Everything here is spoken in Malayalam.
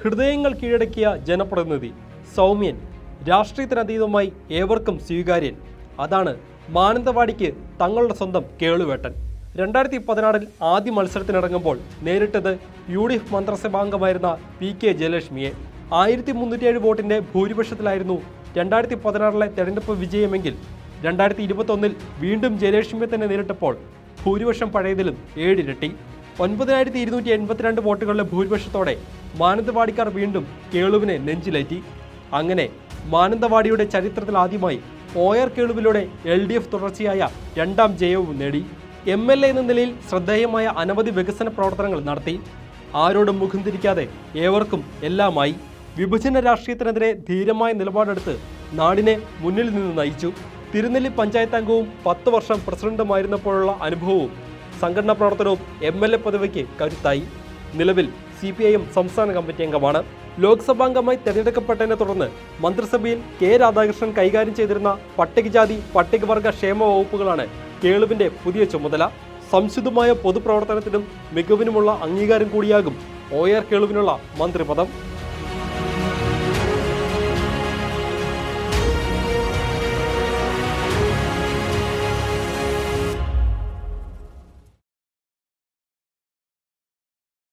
ഹൃദയങ്ങൾ കീഴടക്കിയ ജനപ്രതിനിധി, സൗമ്യൻ, രാഷ്ട്രീയത്തിനതീതമായി ഏവർക്കും സ്വീകാര്യൻ. അതാണ് മാനന്തവാടിക്ക് തങ്ങളുടെ സ്വന്തം കേളുവേട്ടൻ. 2016 ആദ്യ മത്സരത്തിനിറങ്ങുമ്പോൾ നേരിട്ടത് UDF മന്ത്രിസഭാംഗമായിരുന്ന PK ജയലക്ഷ്മിയെ. 1307 വോട്ടിന്റെ ഭൂരിപക്ഷത്തിലായിരുന്നു 2016 തെരഞ്ഞെടുപ്പ് വിജയമെങ്കിൽ 2021 വീണ്ടും ജയലക്ഷ്മിയെ തന്നെ നേരിട്ടപ്പോൾ ഭൂരിപക്ഷം പഴയതിലും 7 ഇരട്ടി. 9282 വോട്ടുകളുടെ ഭൂരിപക്ഷത്തോടെ മാനന്തവാടിക്കാർ വീണ്ടും കേളുവിനെ നെഞ്ചിലേറ്റി. അങ്ങനെ മാനന്തവാടിയുടെ ചരിത്രത്തിൽ ആദ്യമായി OR കേളുവിലൂടെ LDF തുടർച്ചയായ 2ാം ജയവും നേടി. MLA എന്ന നിലയിൽ ശ്രദ്ധേയമായ അനവധി വികസന പ്രവർത്തനങ്ങൾ നടത്തി. ആരോടും മുഖം തിരിക്കാതെ ഏവർക്കും എല്ലാമായി. വിഭജന രാഷ്ട്രീയത്തിനെതിരെ ധീരമായ നിലപാടെടുത്ത് നാടിനെ മുന്നിൽ നിന്ന് നയിച്ചു. തിരുനെല്ലി പഞ്ചായത്ത് അംഗവും 10 വർഷം പ്രസിഡന്റുമായിരുന്നപ്പോഴുള്ള അനുഭവവും സംഘടനാ പ്രവർത്തനവും MLA പദവിക്ക് കരുത്തായി. നിലവിൽ CPIM സംസ്ഥാന കമ്മിറ്റി അംഗമാണ്. ലോക്സഭാംഗമായി തെരഞ്ഞെടുക്കപ്പെട്ടതിനെ തുടർന്ന് മന്ത്രിസഭയിൽ K രാധാകൃഷ്ണൻ കൈകാര്യം ചെയ്തിരുന്ന പട്ടികജാതി പട്ടികവർഗ ക്ഷേമ വകുപ്പുകളാണ് കേളുവിന്റെ പുതിയ ചുമതല. സംശുദ്ധമായ പൊതുപ്രവർത്തനത്തിനും മികവിനുമുള്ള അംഗീകാരം കൂടിയാകും OR കേളുവിനുള്ള മന്ത്രിപദം.